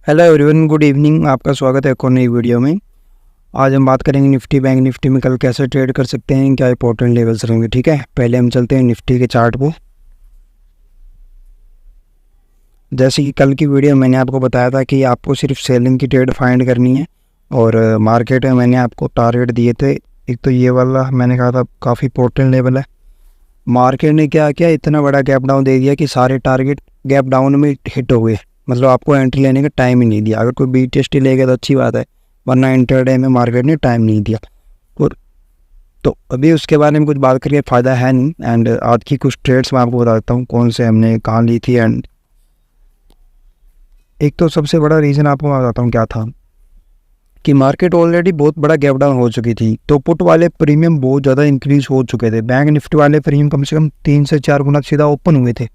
Hello everyone, good evening. आपका स्वागत है एक और नई वीडियो में। आज हम बात करेंगे निफ्टी बैंक निफ्टी में कल कैसे ट्रेड कर सकते हैं, क्या इंपॉर्टेंट लेवल्स रहेंगे। ठीक है, पहले हम चलते हैं निफ्टी के चार्ट को। जैसे कि कल की वीडियो में मैंने आपको बताया था कि आपको सिर्फ सेलिंग की ट्रेड फाइंड करनी है और मार्केट में मैंने आपको टारगेट दिए थे। एक तो ये वाला मैंने कहा था काफ़ी इंपॉर्टेंट लेवल है। मार्केट ने क्या किया, इतना बड़ा गैप डाउन दे दिया कि सारे टारगेट गैप डाउन में हिट हो गए। मतलब आपको एंट्री लेने का टाइम ही नहीं दिया। अगर कोई BTST ले गया तो अच्छी बात है, वरना इंटरडे में मार्केट ने टाइम नहीं दिया। और तो अभी उसके बारे में कुछ बात करके फ़ायदा है नहीं। एंड आज की कुछ ट्रेड्स मैं आपको बता देता हूँ कौन से हमने कहाँ ली थी। एंड एक तो सबसे बड़ा रीज़न आपको मैं बताता हूँ क्या था कि मार्केट ऑलरेडी बहुत बड़ा गैप डाउन हो चुकी थी, तो पुट वाले प्रीमियम बहुत ज़्यादा इंक्रीज हो चुके थे। बैंक निफ्टी वाले प्रीमियम कम से कम 3 से 4 गुना सीधा ओपन हुए थे।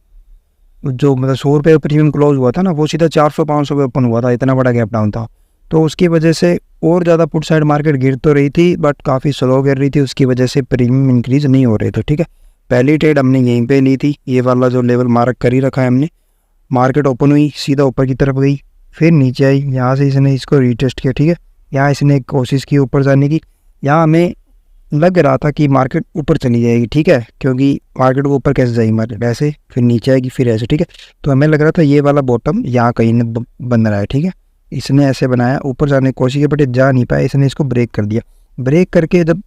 जो मतलब 100 रुपये प्रीमियम क्लोज हुआ था ना, वो सीधा 400-500 पे ओपन हुआ था। इतना बड़ा गैप डाउन था, तो उसकी वजह से और ज़्यादा पुट साइड मार्केट गिर तो रही थी बट काफ़ी स्लो गिर रही थी। उसकी वजह से प्रीमियम इंक्रीज नहीं हो रहे थे। ठीक है, पहली ट्रेड हमने यहीं पे ली थी। ये वाला जो लेवल मार्क कर ही रखा है हमने। मार्केट ओपन हुई, सीधा ऊपर की तरफ गई, फिर नीचे आई। यहाँ से इसने इसको रीटेस्ट किया। ठीक है, यहाँ इसने एक कोशिश की ऊपर जाने की। यहाँ हमें लग रहा था कि मार्केट ऊपर चली जाएगी। ठीक है, क्योंकि मार्केट को ऊपर कैसे जाएगी मार्केट, ऐसे फिर नीचे आएगी फिर ऐसे। ठीक है, तो हमें लग रहा था ये वाला बॉटम यहाँ कहीं ने बन रहा है। ठीक है, इसने ऐसे बनाया, ऊपर जाने की कोशिश की बट जा नहीं पाया। इसने इसको ब्रेक कर दिया। ब्रेक करके जब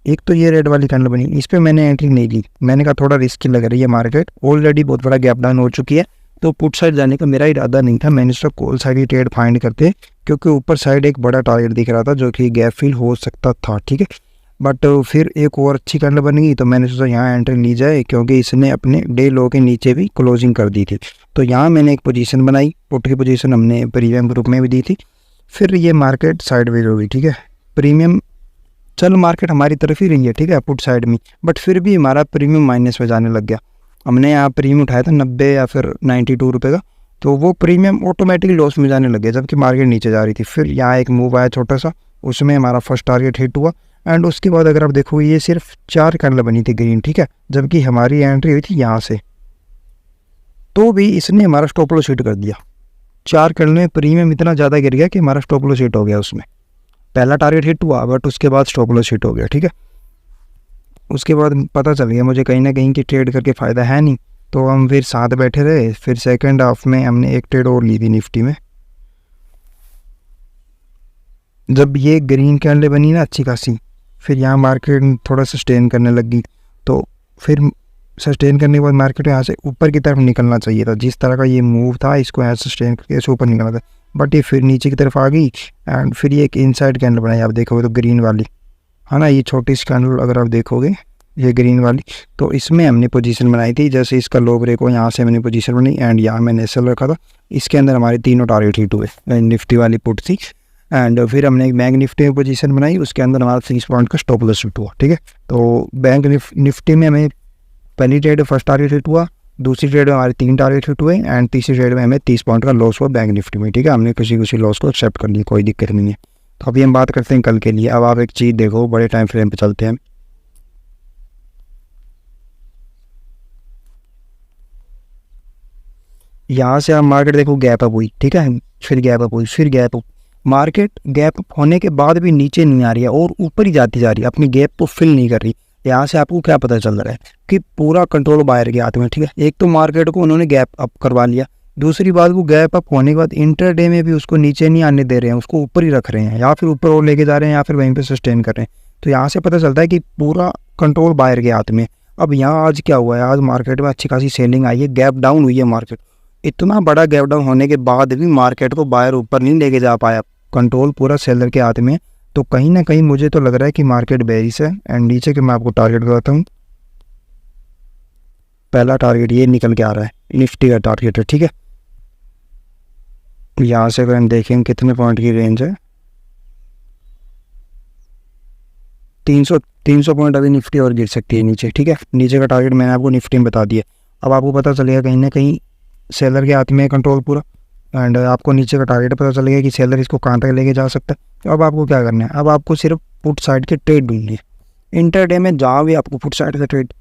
एक तो ये रेड वाली कैंडल बनी, इस पर मैंने एंट्री नहीं ली। मैंने कहा थोड़ा रिस्की लग रही है मार्केट, ऑलरेडी बहुत बड़ा गैप डाउन हो चुकी है, तो पुट साइड जाने का मेरा इरादा नहीं था। मैंने उसका कॉल साइड ही ट्रेड फाइंड करते, क्योंकि ऊपर साइड एक बड़ा टारगेट दिख रहा था जो कि गैप फिल हो सकता था। ठीक है, बट फिर एक और अच्छी कैंडल बन गई, तो मैंने सोचा यहाँ एंट्री ली जाए, क्योंकि इसने अपने डे लो के नीचे भी क्लोजिंग कर दी थी। तो यहाँ मैंने एक पोजीशन बनाई, पुट की पोजीशन हमने प्रीमियम ग्रुप में भी दी थी। फिर ये मार्केट साइडवेज हो गई। ठीक है, प्रीमियम चल मार्केट हमारी तरफ ही रही है। ठीक है, पुट साइड में, बट फिर भी हमारा प्रीमियम माइनस में जाने लग गया। हमने यहाँ प्रीमियम उठाया था 90 या फिर 92 रुपये का, तो वो प्रीमियम ऑटोमेटिकली लॉस में जाने लग गया जबकि मार्केट नीचे जा रही थी। फिर यहाँ एक मूव आया छोटा सा, उसमें हमारा फर्स्ट टारगेट हिट हुआ। एंड उसके बाद अगर आप देखोगे ये सिर्फ 4 कैंडल बनी थी ग्रीन। ठीक है, जबकि हमारी एंट्री हुई थी यहाँ से, तो भी इसने हमारा स्टॉप लॉस हिट कर दिया। 4 कैंडल में प्रीमियम इतना ज़्यादा गिर गया कि हमारा स्टॉप लॉस हिट हो गया। उसमें पहला टारगेट हिट हुआ बट उसके बाद स्टॉप लॉस हिट हो गया। ठीक है, उसके बाद पता चल गया मुझे कहीं ना कहीं की ट्रेड करके फ़ायदा है नहीं, तो हम फिर साथ बैठे रहे। फिर सेकंड हाफ में हमने एक ट्रेड और ली थी निफ्टी में। जब ये ग्रीन कैंडल बनी ना अच्छी खासी, फिर यहाँ मार्केट थोड़ा सस्टेन करने लगी। तो फिर सस्टेन करने के बाद मार्केट यहाँ से ऊपर की तरफ निकलना चाहिए था। जिस तरह का ये मूव था, इसको यहाँ सस्टेन करके ऐसे ऊपर निकलना था, बट ये फिर नीचे की तरफ आ गई। एंड फिर ये एक इनसाइड कैंडल बनाई, आप देखोगे तो ग्रीन वाली है ना, ये छोटी सी कैंडल अगर आप देखोगे ये ग्रीन वाली, तो इसमें हमने पोजीशन बनाई थी। जैसे इसका लो ब्रेक हो, यहाँ से हमने पोजीशन बनाई एंड यहाँ मैंने एसएल रखा था। इसके अंदर हमारे तीनों टारगेट हिट हुए। निफ्टी वाली पुट थी। एंड फिर हमने एक बैंक निफ्टी में पोजीशन बनाई, उसके अंदर हमारा 30 पॉइंट का स्टॉप लॉस हिट हुआ। ठीक है, तो बैंक निफ्टी में हमें पहली ट्रेड फर्स्ट टारगेट हिट हुआ, दूसरी ट्रेड में हमारे 3 टारगेट हिट हुए एंड तीसरी ट्रेड में हमें 30 पॉइंट का लॉस हुआ बैंक निफ्टी में। ठीक है, हमने किसी लॉस को एक्सेप्ट कर लिया, कोई दिक्कत नहीं है। तो अभी हम बात करते हैं कल के लिए। अब आप एक चीज़ देखो, बड़े टाइम फ्रेम पे चलते हैं। यहाँ से आप मार्केट देखो गैप अप हुई। ठीक है, फिर गैप अप हुई, फिर gap up. Market gap up होने के बाद भी नीचे नहीं आ रही है और ऊपर ही जाती जा रही है, अपनी गैप को फिल नहीं कर रही। यहाँ से आपको क्या पता चल रहा है कि पूरा कंट्रोल बाहर के हाथ में। ठीक है, एक तो मार्केट को उन्होंने गैप अप करवा लिया, दूसरी बात वो गैप अप होने के बाद इंटरडे में भी उसको नीचे नहीं आने दे रहे हैं, उसको ऊपर ही रख रहे हैं, या फिर ऊपर और लेके जा रहे हैं या फिर वहीं पे सस्टेन कर रहे हैं। तो यहाँ से पता चलता है कि पूरा कंट्रोल बाहर के हाथ में। अब यहाँ आज क्या हुआ है, आज मार्केट में अच्छी खासी सेलिंग आई है, गैप डाउन हुई है मार्केट। इतना बड़ा गैप डाउन होने के बाद भी मार्केट को बाहर ऊपर नहीं लेके जा पाया, कंट्रोल पूरा सेलर के हाथ में। तो कहीं ना कहीं मुझे तो लग रहा है कि मार्केट बेरिश है। एंड नीचे के मैं आपको टारगेट बताता हूँ। पहला टारगेट ये निकल के आ रहा है, निफ्टी का टारगेट है। ठीक है, यहाँ से अगर हम देखें कितने पॉइंट की रेंज है, 300 पॉइंट अभी निफ्टी और गिर सकती है नीचे। ठीक है, नीचे का टारगेट मैंने आपको निफ्टी में बता दिया। अब आपको पता चलेगा कहीं ना कहीं सेलर के हाथ में कंट्रोल पूरा। एंड आपको नीचे का टारगेट पता चलेगा कि सेलर इसको कहाँ तक लेके जा सकता है। तो अब आपको क्या करना है, अब आपको सिर्फ पुट साइड के ट्रेड ढूंढनी है। इंटरडे में जहाँ भी आपको पुट साइड का ट्रेड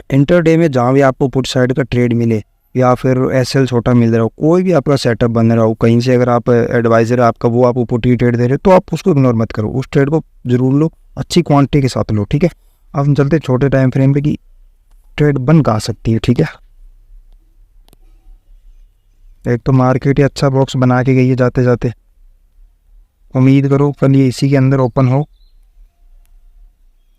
इंटरडे में जहाँ भी आपको पुट साइड का ट्रेड मिले, या फिर एसएल छोटा मिल रहा हो, कोई भी आपका सेटअप बन रहा हो कहीं से, अगर आप एडवाइज़र आपका वो आप ऊपर ट्रेड दे रहे हो तो आप उसको इग्नोर मत करो, उस ट्रेड को जरूर लो, अच्छी क्वांटिटी के साथ लो, ठीक है। अब हम चलते छोटे टाइम फ्रेम पे कि ट्रेड बन कहाँ सकती है, ठीक है। एक तो मार्केट ही अच्छा बॉक्स बना के गई है जाते जाते, उम्मीद करो कल ये इसी के अंदर ओपन हो,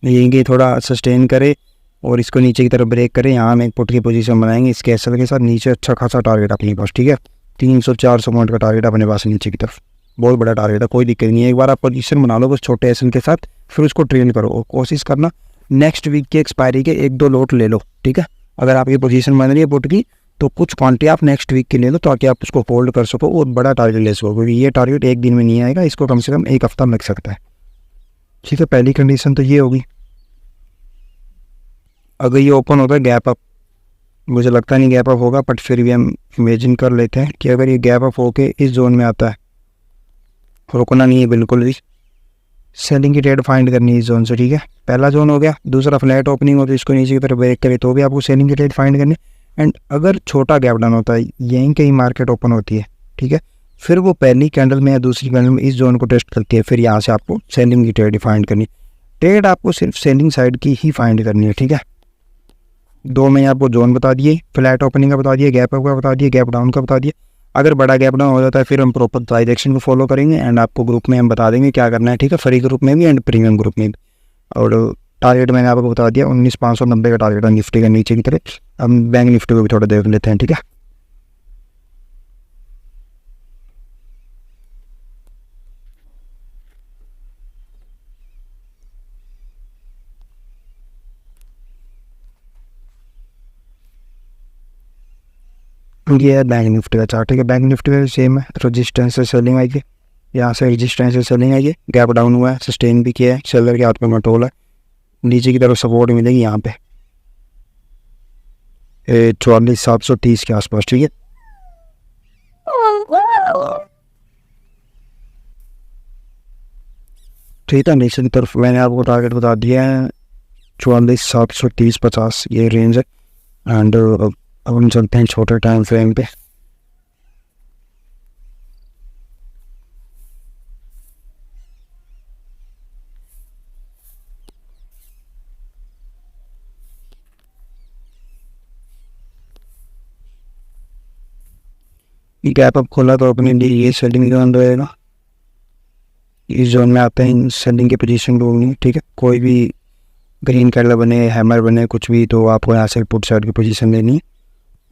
यही थोड़ा सस्टेन करे और इसको नीचे की तरफ ब्रेक करें। यहाँ हम एक पुट की पोजीशन बनाएंगे इसके एसएल के साथ, नीचे अच्छा खासा टारगेट अपने पास, ठीक है। 300-400 पॉइंट का टारगेट अपने पास नीचे की तरफ, बहुत बड़ा टारगेट है, कोई दिक्कत नहीं है। एक बार आप पोजीशन बना लो बस छोटे एसएल के साथ, फिर उसको ट्रेल करो और कोशिश करना नेक्स्ट वीक की एक्सपायरी के 1-2 लोट ले लो, ठीक है। अगर आपकी पोजीशन बन रही है पुट की तो कुछ क्वांटिटी आप नेक्स्ट वीक के ले लो ताकि आप उसको होल्ड कर सको और बड़ा टारगेट ले सको, क्योंकि ये टारगेट एक दिन में नहीं आएगा, इसको कम से कम 1 हफ्ता लग सकता है, ठीक है। पहली कंडीशन तो ये होगी। अगर ये ओपन होता है गैप अप, मुझे लगता नहीं गैप अप होगा, बट फिर भी हम इमेजिन कर लेते हैं कि अगर ये गैप अप होके इस जोन में आता है, रुकना नहीं है बिल्कुल भी, सेलिंग की ट्रेड फाइंड करनी है इस जोन से, ठीक है। पहला जोन हो गया। दूसरा फ्लैट ओपनिंग होती है, इसको नीचे की तरफ ब्रेक करे तो भी आपको सेलिंग की ट्रेड फाइंड करनी। एंड अगर छोटा गैप डाउन होता है, यहीं कहीं मार्केट ओपन होती है, ठीक है, फिर वो पहली कैंडल में या दूसरी कैंडल में इस जोन को टेस्ट करती है, फिर यहाँ से आपको सेलिंग की ट्रेड फाइंड करनी। ट्रेड आपको सिर्फ सेलिंग साइड की ही फाइंड करनी है, ठीक है। 2 में आपको जोन बता दिए, फ्लैट ओपनिंग का बता दिए, गैप अप का बता दिए, गैप डाउन का बता दिए। अगर बड़ा गैप डाउन हो जाता है फिर हम प्रॉपर डायरेक्शन को फॉलो करेंगे एंड आपको ग्रुप में हम बता देंगे क्या करना है, ठीक है, फ्री ग्रुप में भी एंड प्रीमियम ग्रुप में भी। और टारगेट मैंने आपको बता दिया 19,590 का टारगेट है निफ्टी का नीचे की तरफ। हम बैंक निफ्टी को भी थोड़ा देख लेते हैं, ठीक है। ये है बैंक निफ्टी का चार्ट, ठीक है। बैंक निफ्टी का सेम है, रजिस्टेंस से सेलिंग आई है, यहाँ से रजिस्टेंस से सेलिंग आई है, गैप डाउन हुआ है, सस्टेन भी किया है, सेलर के हाथ में कंट्रोल है, नीचे की तरफ सपोर्ट मिलेगी यहाँ पे 44,730 के आसपास, ठीक है। ठीक है, नीचे की तरफ मैंने आपको टारगेट बता दिया है 44,730-50 ये रेंज है। एंड अब हम चलते हैं छोटे टाइम फ्रेम पे। गैप अप खोला तो अपने लिए ये सेलिंग जोन रहेगा, इस जोन में आते हैं सेलिंग की पोजीशन ढूंढनी, ठीक है। कोई भी ग्रीन कैंडल बने, हैमर बने, कुछ भी, तो आपको यहाँ से पुट साइड की पोजीशन लेनी है।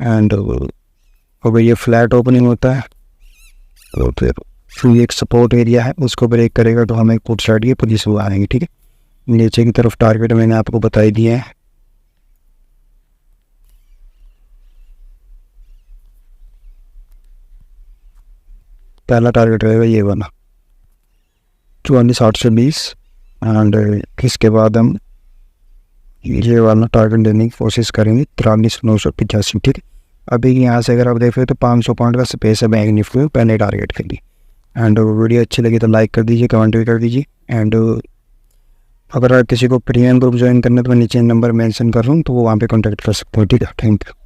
एंड अगर ये फ्लैट ओपनिंग होता है तो फिर एक सपोर्ट एरिया है उसको ब्रेक करेगा तो हमें पुट साइड की पोजीशन आएंगे, ठीक है। नीचे की तरफ टारगेट मैंने आपको बताई दिया है, पहला टारगेट रहेगा ये वाला 44,820 एंड इसके बाद हम ये वाला टारगेट देने की कोशिश करेंगे 43,985, ठीक है। अभी यहाँ से अगर आप देख रहे हो तो 500 पॉइंट का स्पेस है बैंक निफ्टी में पहले टारगेट के लिए। एंड वीडियो अच्छी लगी तो लाइक कर दीजिए, कमेंट भी कर दीजिए। एंड अगर किसी को प्रीमियम ग्रुप ज्वाइन करना है तो मैं नीचे नंबर मेंशन कर रहा हूँ तो वो वहाँ पे कांटेक्ट कर सकते हो, ठीक है। Thank you.